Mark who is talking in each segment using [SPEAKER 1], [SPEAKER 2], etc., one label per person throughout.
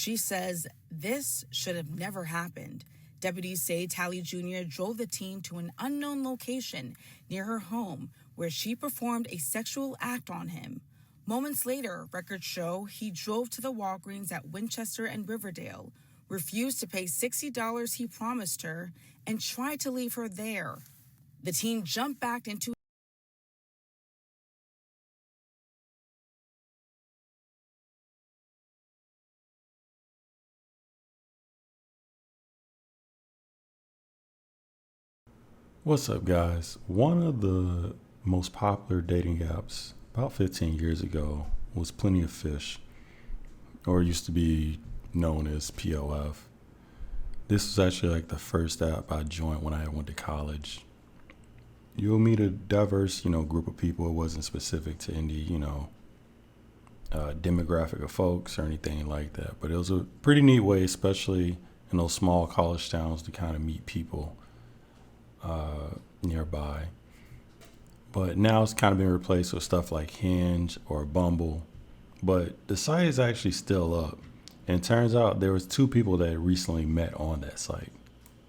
[SPEAKER 1] She says this should have never happened. Deputies say Talley Jr. drove the teen to an unknown location near her home where she performed a sexual act on him. Moments later, records show he drove to the Walgreens at Winchester and Riverdale, refused to pay $60 he promised her, and tried to leave her there. The teen jumped back into
[SPEAKER 2] What's up, guys? One of the most popular dating apps about 15 years ago was Plenty of Fish, or used to be known as POF. This was actually like the first app I joined when I went to college. You'll meet a diverse, group of people. It wasn't specific to any, demographic of folks or anything like that. But it was a pretty neat way, especially in those small college towns, to kind of meet people nearby. But now it's kind of been replaced with stuff like Hinge or Bumble. But the site is actually still up. And it turns out there was two people that recently met on that site.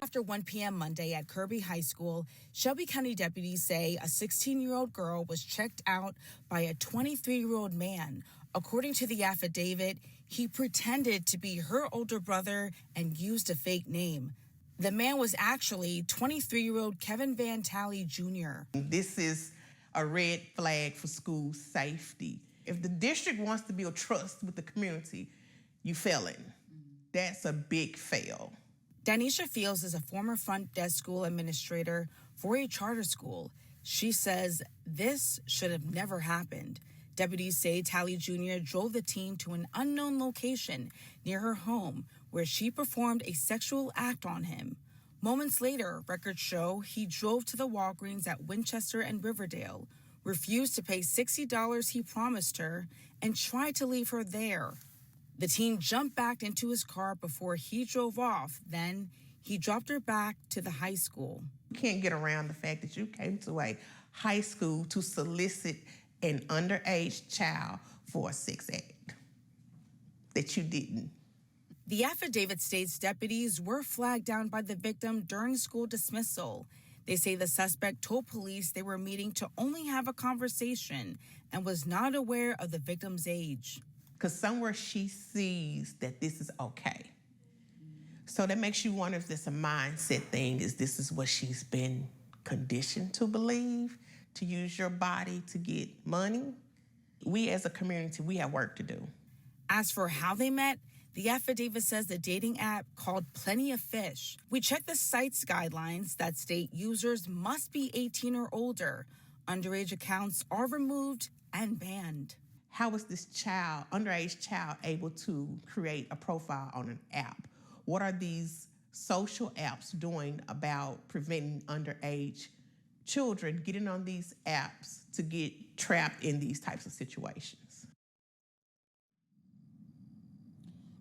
[SPEAKER 1] After 1 p.m. Monday at Kirby High School, Shelby County deputies say a 16-year-old girl was checked out by a 23-year-old man. According to the affidavit, he pretended to be her older brother and used a fake name. The man was actually 23-year-old Kevin Van Talley Jr.
[SPEAKER 3] This is a red flag for school safety. If the district wants to build trust with the community, you failing. That's a big fail.
[SPEAKER 1] Danisha Fields is a former front desk school administrator for a charter school. She says this should have never happened. Deputies say Talley Jr. drove the teen to an unknown location near her home where she performed a sexual act on him. Moments later, records show he drove to the Walgreens at Winchester and Riverdale, refused to pay $60 he promised her, and tried to leave her there. The teen jumped back into his car before he drove off. Then he dropped her back to the high school.
[SPEAKER 3] You can't get around the fact that you came to a high school to solicit an underage child for a sex act that you didn't.
[SPEAKER 1] The affidavit states deputies were flagged down by the victim during school dismissal. They say the suspect told police they were meeting to only have a conversation and was not aware of the victim's age.
[SPEAKER 3] Because somewhere she sees that this is okay. So that makes you wonder if this is a mindset thing. This is what she's been conditioned to believe, to use your body to get money? We as a community, we have work to do.
[SPEAKER 1] As for how they met, the affidavit says the dating app called Plenty of Fish. We checked the site's guidelines that state users must be 18 or older. Underage accounts are removed and banned.
[SPEAKER 3] How was this underage child, able to create a profile on an app? What are these social apps doing about preventing underage children getting on these apps to get trapped in these types of situations?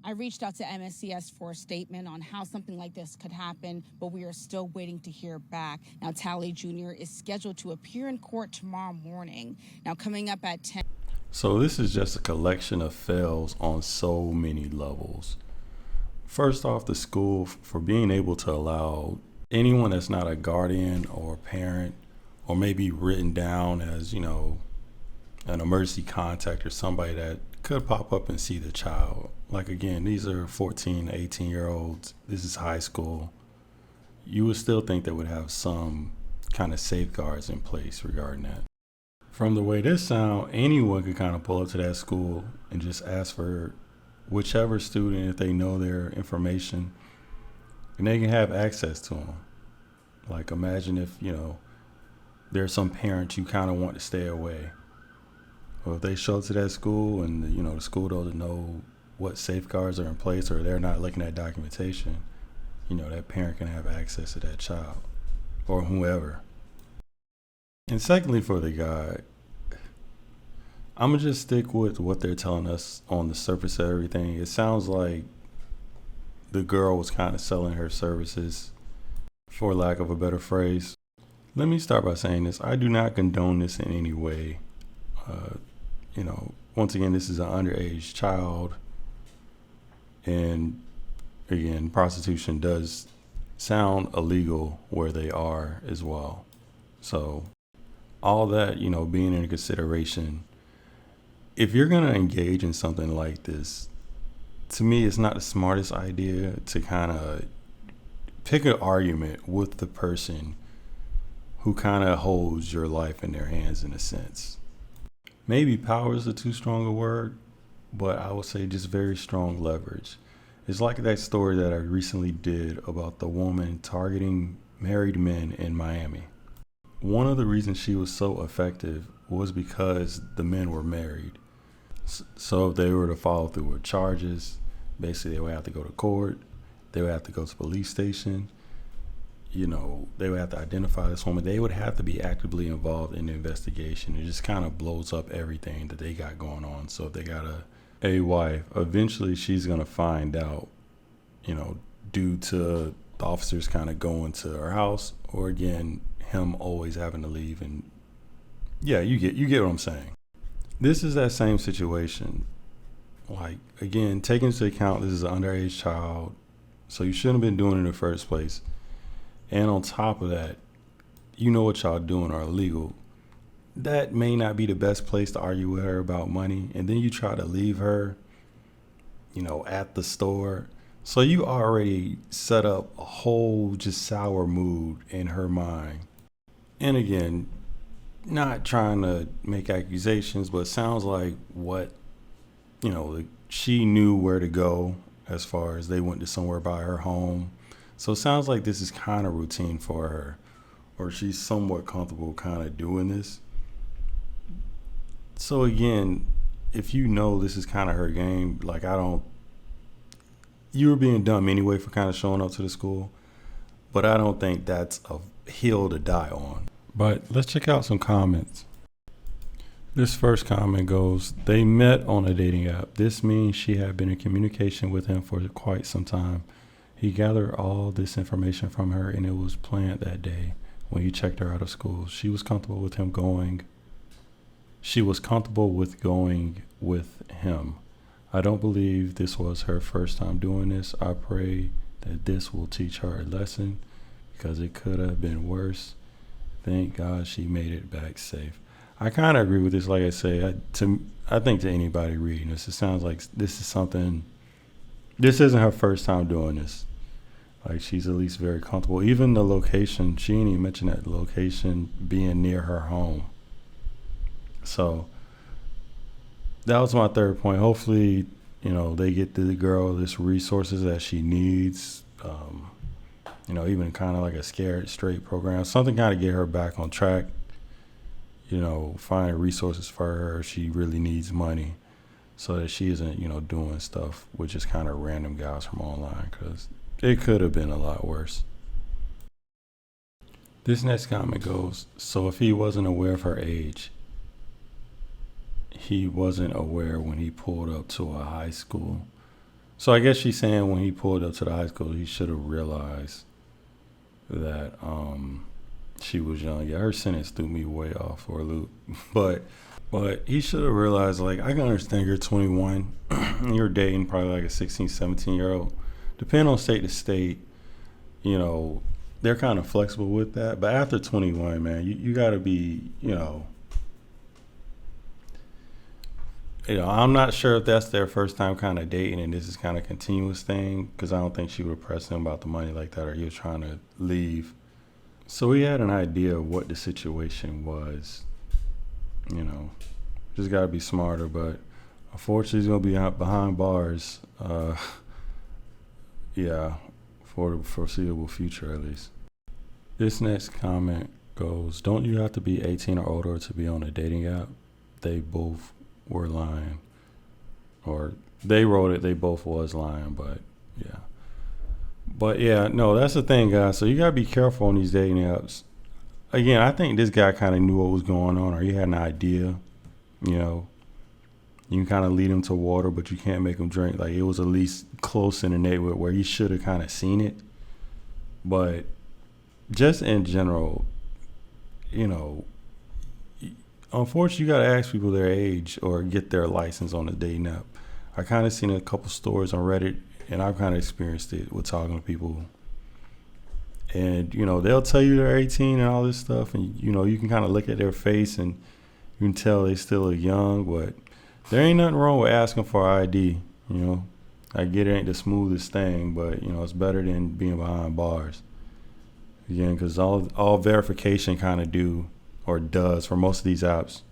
[SPEAKER 1] I reached out to MSCS for a statement on how something like this could happen, but we are still waiting to hear back. Now, Talley Jr. is scheduled to appear in court tomorrow morning. Now, coming up at 10.
[SPEAKER 2] So this is just a collection of fails on so many levels. First off, the school for being able to allow anyone that's not a guardian or parent, or maybe written down as, an emergency contact or somebody that could pop up and see the child. Like, again, these are 14, 18-year-olds. This is high school. You would still think they would have some kind of safeguards in place regarding that. From the way this sound, anyone could kind of pull up to that school and just ask for whichever student, if they know their information, and they can have access to them. Like, imagine if, there's some parent you kind of want to stay away. Or if they show up to that school and, the school doesn't know what safeguards are in place, or they're not looking at documentation, that parent can have access to that child or whoever. And secondly, for the guy, I'm going to just stick with what they're telling us on the surface of everything. It sounds like the girl was kind of selling her services, for lack of a better phrase. Let me start by saying this. I do not condone this in any way. Once again, this is an underage child. And again, prostitution does sound illegal where they are as well. So all that, being in consideration, if you're going to engage in something like this, to me, it's not the smartest idea to kind of pick an argument with the person who kind of holds your life in their hands in a sense. Maybe power is a too strong a word, but I would say just very strong leverage. It's like that story that I recently did about the woman targeting married men in Miami. One of the reasons she was so effective was because the men were married. So if they were to follow through with charges, basically they would have to go to court, they would have to go to the police station, they would have to identify this woman. They would have to be actively involved in the investigation. It just kind of blows up everything that they got going on. So if they got a wife, eventually she's going to find out, due to the officers kind of going to her house, or again, him always having to leave. And yeah, you get what I'm saying. This is that same situation. Like, again, taking into account this is an underage child, so you shouldn't have been doing it in the first place. And on top of that, what y'all doing are illegal. That may not be the best place to argue with her about money. And then you try to leave her, at the store. So you already set up a whole just sour mood in her mind. And again, not trying to make accusations, but it sounds like what, she knew where to go as far as they went to somewhere by her home. So it sounds like this is kind of routine for her, or she's somewhat comfortable kind of doing this. So again, if this is kind of her game, like you were being dumb anyway for kind of showing up to the school, but I don't think that's a hill to die on. But let's check out some comments. This first comment goes, they met on a dating app. This means she had been in communication with him for quite some time. He gathered all this information from her, and it was planned that day when he checked her out of school. She was comfortable with going with him. I don't believe this was her first time doing this. I pray that this will teach her a lesson, because it could have been worse. Thank God she made it back safe. I kind of agree with this. Like I say, I think to anybody reading this, it sounds like this isn't her first time doing this. Like, she's at least very comfortable. Even the location, she didn't even mention that location being near her home. So that was my third point. Hopefully, they get the girl this resources that she needs. Even kind of like a Scared Straight program, something kind of get her back on track. Find resources for her. She really needs money, so that she isn't, doing stuff with just kind of random guys from online, because it could have been a lot worse. This next comment goes, so if he wasn't aware of her age, he wasn't aware when he pulled up to a high school. So I guess she's saying when he pulled up to the high school, he should have realized that she was young. Yeah, her sentence threw me way off for a loop. But he should have realized, like, I can understand you're 21, you're dating probably like a 16, 17-year-old. Depending on state to state, they're kind of flexible with that. But after 21, man, you got to be, I'm not sure if that's their first time kind of dating and this is kind of continuous thing, because I don't think she would press him about the money like that, or he was trying to leave. So we had an idea of what the situation was. Just got to be smarter, but unfortunately he's going to be behind bars. Yeah, for the foreseeable future at least. This next comment goes, don't you have to be 18 or older to be on a dating app? They both were lying. Or they wrote it, they both was lying, but yeah. But yeah, no, that's the thing, guys. So you got to be careful on these dating apps. Again, I think this guy kind of knew what was going on, or he had an idea, You can kind of lead him to water, but you can't make him drink. Like, it was at least close in the neighborhood where he should have kind of seen it. But just in general, unfortunately, you got to ask people their age or get their license on the dating app. I kind of seen a couple stories on Reddit and I've kind of experienced it with talking to people. And, you know, they'll tell you they're 18 and all this stuff. And, you know, you can kind of look at their face and you can tell they still are young. But there ain't nothing wrong with asking for ID, you know. I get it ain't the smoothest thing, but, you know, it's better than being behind bars. Again, because all verification kind of does for most of these apps,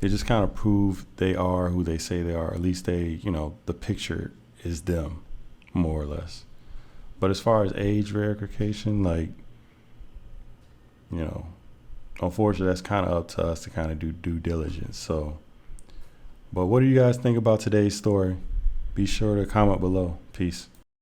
[SPEAKER 2] they just kind of prove they are who they say they are. At least they, you know, the picture is them, more or less. But as far as age verification, like, you know, unfortunately, that's kind of up to us to kind of do due diligence. So, but what do you guys think about today's story? Be sure to comment below. Peace.